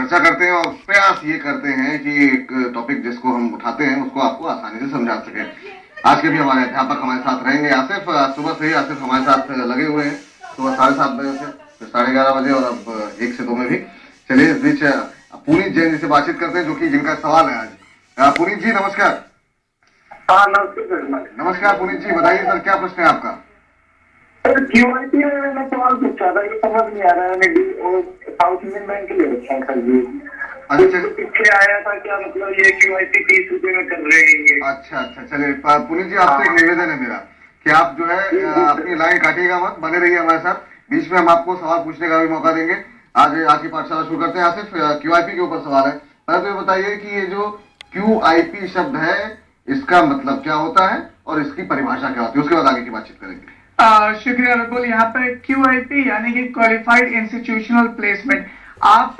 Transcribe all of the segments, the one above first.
चर्चा करते हैं और प्रयास ये करते हैं कि एक टॉपिक जिसको हम उठाते हैं उसको आपको आसानी से समझा सके। आज के भी हमारे अध्यापक हमारे साथ रहेंगे। आसिफ, सुबह से ही आसिफ हमारे साथ लगे हुए हैं, सुबह 7:30 बजे से, फिर 11:30 बजे और अब 1 से 2 में भी। चलिए इस बीच पुनीत जैन जी से बातचीत करते हैं, जो कि जिनका सवाल है आज। पुनीत जी नमस्कार। हाँ नमस्कार। नमस्कार पुनीत जी, बताइए सर क्या प्रश्न है आपका? सर QIP में मैंने सवाल पूछा था, ये समझ नहीं आ रहा है। मैंने साउथ इंडियन बैंक के लिए रखा है सर जी। अच्छा, पीछे आया था क्या, मतलब ये QIP 30 रुपए में कर रहे हैं ये? अच्छा, चलिए पुनीत जी, आपसे एक निवेदन है मेरा कि आप जो है अपनी लाइन काटिएगा मत, बने रहिए हमारे साथ। बीच में हम आपको सवाल पूछने का भी मौका देंगे। आज की पाठशाला शुरू करते हैं। आसिफ, QIP के ऊपर सवाल है। पहले तो ये बताइए कि ये जो QIP शब्द है इसका मतलब क्या होता है और इसकी परिभाषा क्या होती है, उसके बाद आगे की बातचीत करेंगे। शुक्रिया बिल्कुल। यहाँ पे QIP यानी कि क्वालिफाइड इंस्टीट्यूशनल प्लेसमेंट। आप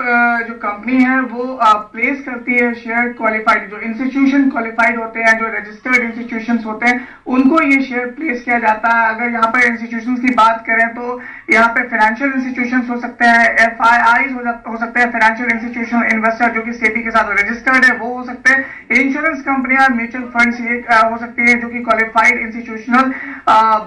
जो कंपनी है वो प्लेस करती है शेयर क्वालिफाइड, जो इंस्टीट्यूशन क्वालिफाइड होते हैं, जो रजिस्टर्ड इंस्टीट्यूशंस होते हैं, उनको ये शेयर प्लेस किया जाता है। अगर यहाँ पर इंस्टीट्यूशंस की बात करें तो यहाँ पे फाइनेंशियल इंस्टीट्यूशंस हो सकते हैं, FIIs हो सकते हैं, फाइनेंशियल इंस्टीट्यूशनल इन्वेस्टर जो कि सेबी के साथ रजिस्टर्ड है वो हो सकते हैं, इंश्योरेंस कंपनियां, म्यूचुअल फंड्स ये हो सकती है जो कि क्वालिफाइड इंस्टीट्यूशनल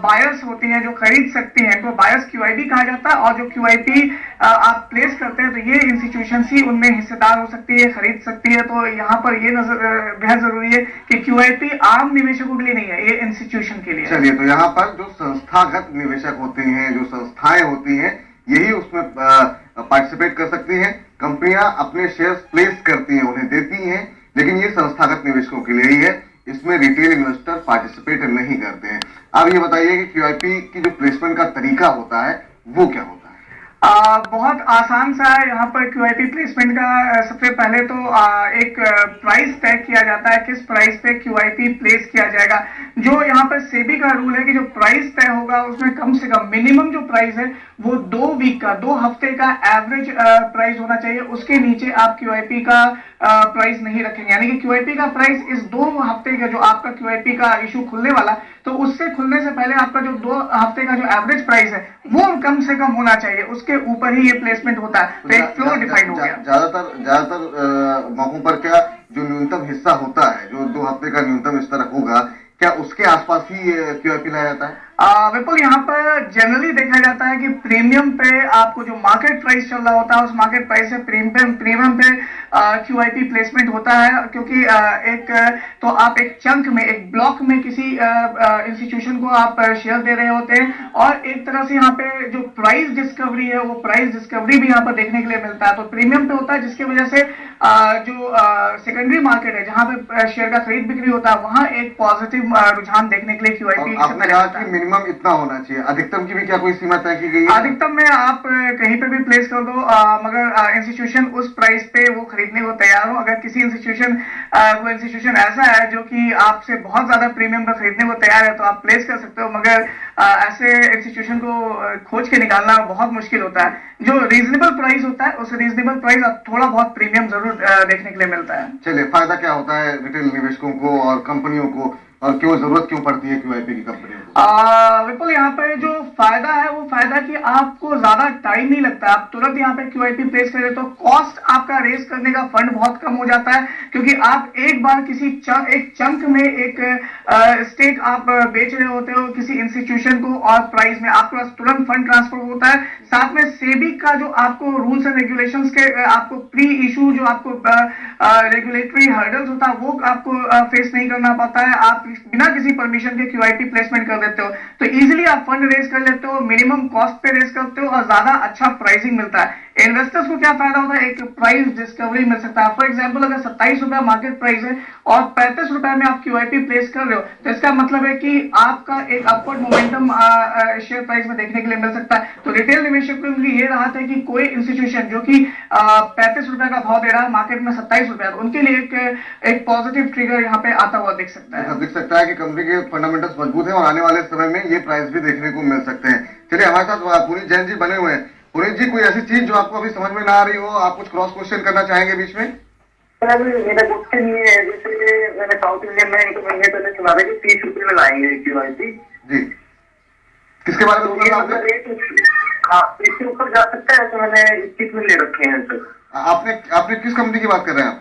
बायर्स होती हैं जो खरीद सकती हैं, तो बायर्स QIB कहा जाता है। और जो QIP आप प्लेस करते हैं तो ये इंस्टीट्यूशन ही उनमें हिस्सेदार हो सकती है, खरीद सकती है। तो यहाँ पर ये बेहद जरूरी है कि QIP आम निवेशकों के लिए नहीं है, ये इंस्टीट्यूशन के लिए। चलिए, तो यहाँ पर जो संस्थागत निवेशक होते हैं, जो संस्थाएं होती हैं, यही उसमें पार्टिसिपेट कर सकती हैं। कंपनियां अपने शेयर्स प्लेस करती हैं, उन्हें देती हैं, लेकिन ये संस्थागत निवेशकों के लिए ही है। इसमें रिटेल इन्वेस्टर पार्टिसिपेट नहीं करते हैं। अब ये बताइए कि QIP की जो प्लेसमेंट का तरीका होता है वो क्या होता है? बहुत आसान सा है। यहाँ पर QIP प्लेसमेंट का सबसे पहले तो एक प्राइस तय किया जाता है, किस प्राइस पे QIP प्लेस किया जाएगा। जो यहाँ पर सेबी का रूल है कि जो प्राइस तय होगा उसमें कम से कम मिनिमम जो प्राइस है वो 2 वीक का, 2 हफ्ते का एवरेज प्राइस होना चाहिए। उसके नीचे आप QIP का प्राइस नहीं रखेंगे, यानी कि QIP का प्राइस इस 2 हफ्ते का जो आपका QIP का इशू खुलने वाला, तो उससे खुलने से पहले आपका जो 2 हफ्ते का जो एवरेज प्राइस है वो कम से कम होना चाहिए, उसके ऊपर ही ये प्लेसमेंट होता है। तो एक फ्लोर डिफाइन हो गया। ज्यादातर मौकों पर क्या जो न्यूनतम हिस्सा होता है, जो 2 हफ्ते का न्यूनतम स्तर होगा, क्या उसके आसपास ही QIP लाया जाता है? बिल्कुल। यहाँ पर जनरली देखा जाता है कि प्रीमियम पे आपको जो मार्केट प्राइस चल रहा होता है उस मार्केट प्राइस से प्रीमियम पे QIP प्लेसमेंट होता है। क्योंकि तो आप एक चंक में, एक ब्लॉक में किसी इंस्टीट्यूशन को आप शेयर दे रहे होते हैं, और एक तरह से यहाँ पे जो प्राइस डिस्कवरी है वो प्राइस डिस्कवरी भी यहाँ पर देखने के लिए मिलता है। तो प्रीमियम पे होता है, जिसकी वजह से जो सेकेंडरी मार्केट है जहाँ पे शेयर का खरीद बिक्री होता है वहां एक पॉजिटिव रुझान देखने के लिए QIP आपने कहा कि मिनिमम इतना होना चाहिए, अधिकतम की भी क्या कोई सीमा तय की गई है? अधिकतम में आप कहीं पे भी प्लेस कर दो, मगर इंस्टीट्यूशन उस प्राइस पे वो खरीदने को तैयार हो। अगर किसी कोई इंस्टीट्यूशन ऐसा है जो कि आपसे बहुत ज्यादा प्रीमियम पर खरीदने को तैयार है तो आप प्लेस कर सकते हो, मगर ऐसे इंस्टीट्यूशन को खोज के निकालना बहुत मुश्किल होता है। जो रीजनेबल प्राइस होता है उस रीजनेबल प्राइस थोड़ा बहुत प्रीमियम जरूर देखने के लिए मिलता है। चलिए, फायदा क्या होता है रिटेल निवेशकों को और कंपनियों को, और जरूरत क्यों पड़ती है QIP की कंपनियों को? बिल्कुल। यहाँ पे जो फायदा है वो फायदा कि आपको ज्यादा टाइम नहीं लगता, आप तुरंत यहाँ पे QIP प्लेस करें तो कॉस्ट आपका रेस करने का फंड बहुत कम हो जाता है। क्योंकि आप एक बार एक चंक में एक स्टेक आप बेच रहे होते हो किसी इंस्टीट्यूशन को, और प्राइस में आपके पास तुरंत फंड ट्रांसफर होता है। साथ में सेबी का जो आपको रूल्स एंड रेगुलेशंस के आपको प्री इशू जो आपको रेगुलेटरी हर्डल्स होता है वो आपको फेस नहीं करना पड़ता है। आप बिना किसी परमिशन के QIP प्लेसमेंट कर देते हो तो इजीली आप फंड रेज कर लेते हो, मिनिमम कॉस्ट पे रेज करते हो और ज्यादा अच्छा प्राइसिंग मिलता है। इन्वेस्टर्स को क्या फायदा होता है, एक प्राइस डिस्कवरी मिल सकता है। फॉर एग्जांपल अगर 27 रुपए मार्केट प्राइस है और 35 रुपए में आप QIP प्लेस कर रहे हो तो इसका मतलब है कि आपका एक अपवर्ड मोमेंटम शेयर प्राइस में देखने के लिए मिल सकता है। तो रिटेल निवेशकों के लिए ये राहत है कि कोई इंस्टीट्यूशन जो कि 35 रुपए का भाव दे रहा है मार्केट में 27 रुपए, तो उनके लिए एक पॉजिटिव ट्रिगर यहाँ पे आता हुआ दिख सकता है कि कंपनी के फंडामेंटल्स मजबूत है और आने वाले समय में ये प्राइस भी देखने को मिल सकते हैं। चलिए, हमारे साथ पुनीत जैन जी बने हुए हैं। पुनीत जी, कोई ऐसी चीज जो आपको अभी समझ में ना आ रही हो, आप कुछ क्रॉस क्वेश्चन करना चाहेंगे बीच में? सर मेरा क्वेश्चन ये है, जैसे मैंने साउथ इंडियन बैंक महीने पहले सुना था कि 30 रुपए में लाएंगे QIP जी, किसके बारे में बोला आपने? हाँ, इससे ऊपर जा सकता है तो मैंने 21 में ले रखे हैं सर। आपने आपने किस कंपनी की बात कर रहे हैं आप?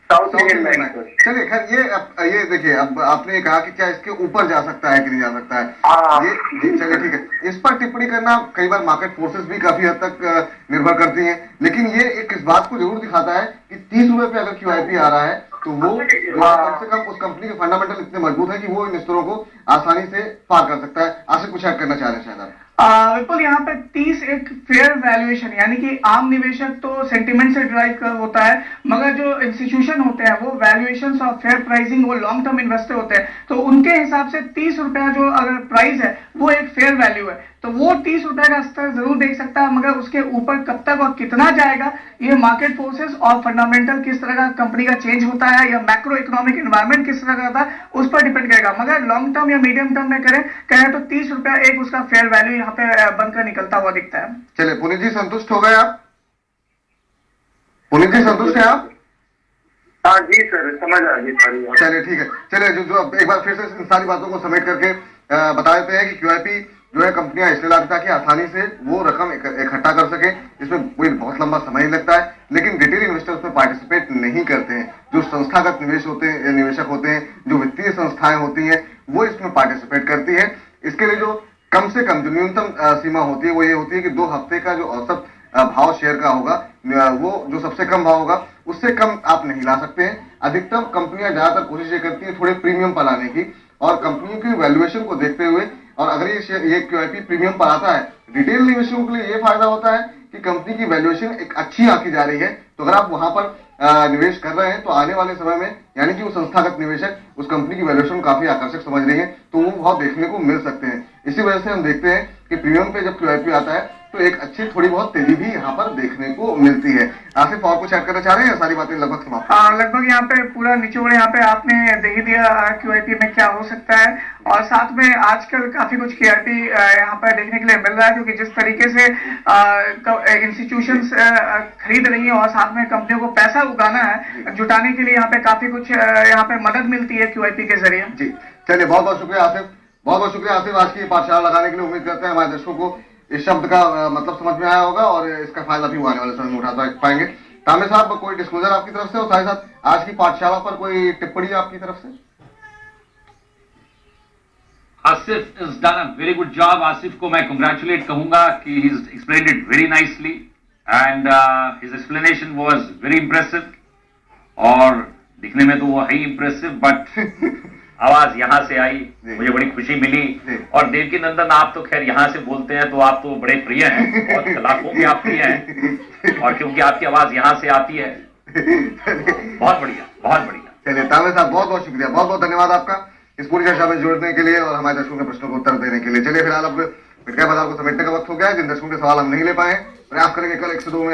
South Indian bank. चलिए खैर ये देखिए, अब आपने कहा कि क्या इसके ऊपर जा सकता है कि नहीं जा सकता है, हाँ। ये चलिए ठीक है। इस पर टिप्पणी करना कई बार मार्केट फोर्सेस भी काफी हद तक निर्भर करती हैं, लेकिन ये एक इस बात को जरूर दिखाता है कि 30 रुपए पे अगर QIP आ रहा है तो वो कम से कम उस कंपनी के फंडामेंटल इतने मजबूत है कि वो इन स्तरों को आसानी से पार कर सकता है। आसिफ कुछ ऐड करना चाह रहे हैं शायद आप? बिल्कुल, यहाँ पे 30 एक फेयर वैल्यूएशन, यानी कि आम निवेशक तो सेंटिमेंट से ड्राइव कर होता है, मगर जो इंस्टीट्यूशन होते हैं वो वैल्यूएशन और फेयर प्राइसिंग, वो लॉन्ग टर्म इन्वेस्टर होते हैं, तो उनके हिसाब से 30 रुपया जो अगर प्राइस है वो एक फेयर वैल्यू है, तो वो 30 रुपए का स्तर जरूर देख सकता है, मगर उसके ऊपर कब तक और कितना जाएगा ये मार्केट फोर्सेस और फंडामेंटल किस तरह का कंपनी का चेंज होता है या मैक्रो इकोनॉमिक एनवायरनमेंट किस तरह का था उस पर डिपेंड करेगा। मगर लॉन्ग टर्म या मीडियम टर्म में करें तो 30 रुपया एक उसका फेयर वैल्यू यहाँ पे बनकर निकलता हुआ दिखता है। चलिए पुनीत जी, संतुष्ट हो गए आप? पुनीत जी संतुष्ट है आप? हाँ जी सर, समझ आ गई सारी बात। चलिए ठीक है। चलिए जो एक बार फिर से इन सारी बातों को समेट करके बता देते हैं कि QIP जो है कंपनियां इसलिए लाती ताकि आसानी से वो रकम इकट्ठा कर सके। इसमें कोई बहुत लंबा समय नहीं लगता है, लेकिन रिटेल इन्वेस्टर उसमें पार्टिसिपेट नहीं करते हैं। जो संस्थागत निवेशक होते हैं, जो वित्तीय संस्थाएं होती हैं, वो इसमें पार्टिसिपेट करती है। इसके लिए जो कम से कम जो न्यूनतम सीमा होती है वो ये होती है कि 2 हफ्ते का जो औसत भाव शेयर का होगा, वो जो सबसे कम भाव होगा उससे कम आप नहीं ला सकते हैं। अधिकतम कंपनियां ज्यादातर कोशिश ये करती है थोड़े प्रीमियम पर लाने की, और कंपनियों की वैल्यूएशन को देखते हुए, और अगर ये QIP प्रीमियम पर आता है, रिटेल निवेशकों के लिए ये फायदा होता है कि कंपनी की वैल्यूएशन एक अच्छी आकी जा रही है, तो अगर आप वहां पर निवेश कर रहे हैं तो आने वाले समय में, यानी कि वो संस्थागत निवेशक उस कंपनी की वैल्यूएशन काफी आकर्षक समझ रही है, तो वो भाव देखने को मिल सकते हैं। इसी वजह से हम देखते हैं कि प्रीमियम पे जब QIP आता है तो एक अच्छी थोड़ी बहुत तेजी भी यहाँ पर देखने को मिलती है। आसिफ और कुछ ऐड करना चाह रहे हैं? सारी बातें लगभग समाप्त। लगभग यहाँ पे पूरा निचोड़ यहाँ पे आपने दे ही दिया QIP में क्या हो सकता है, और साथ में आजकल काफी कुछ QIP यहाँ पर देखने के लिए मिल रहा है, क्योंकि जिस तरीके से इंस्टीट्यूशंस खरीद रही है और साथ में कंपनियों को पैसा उगाना है, जुटाने के लिए यहाँ पे काफी कुछ यहाँ पे मदद मिलती है QIP के जरिए। जी चलिए, बहुत बहुत शुक्रिया आसिफ, बहुत बहुत शुक्रिया आसिफ आज की पाठशाला लगाने के लिए। उम्मीद करते हैं हमारे दर्शकों को इस शब्द का मतलब समझ में आया होगा और इसका फायदा भी आने वाले समय में उठा पाएंगे। तामे साहब, कोई डिस्क्लोजर आपकी तरफ से और साथ ही साथ आज की पाठशाला पर कोई टिप्पणी आपकी तरफ से? Asif has done a very good job. Asif को मैं congratulate कहूंगा कि he's explained it very nicely and his explanation was very impressive, और दिखने में तो वो है ही impressive, but आवाज यहाँ से आई, मुझे बड़ी खुशी मिली। और देवकी नंदन, आप तो खैर यहाँ से बोलते हैं तो आप तो बड़े प्रिय हैं, बहुत लाखों के आप प्रिय हैं, और क्योंकि आपकी आवाज यहाँ से आती है, बहुत बढ़िया, बहुत बढ़िया। चलिए तामे साहब, बहुत बहुत शुक्रिया, बहुत बहुत धन्यवाद आपका इस पूरी चर्चा में जुड़ने के लिए और हमारे दर्शकों के प्रश्नों को उत्तर देने के लिए। चलिए फिलहाल अब मिठाई बाजार को समेटने का वक्त हो गया है। जिन दर्शकों के सवाल हम नहीं ले पाए, प्रयास करेंगे कल 1 से 2 में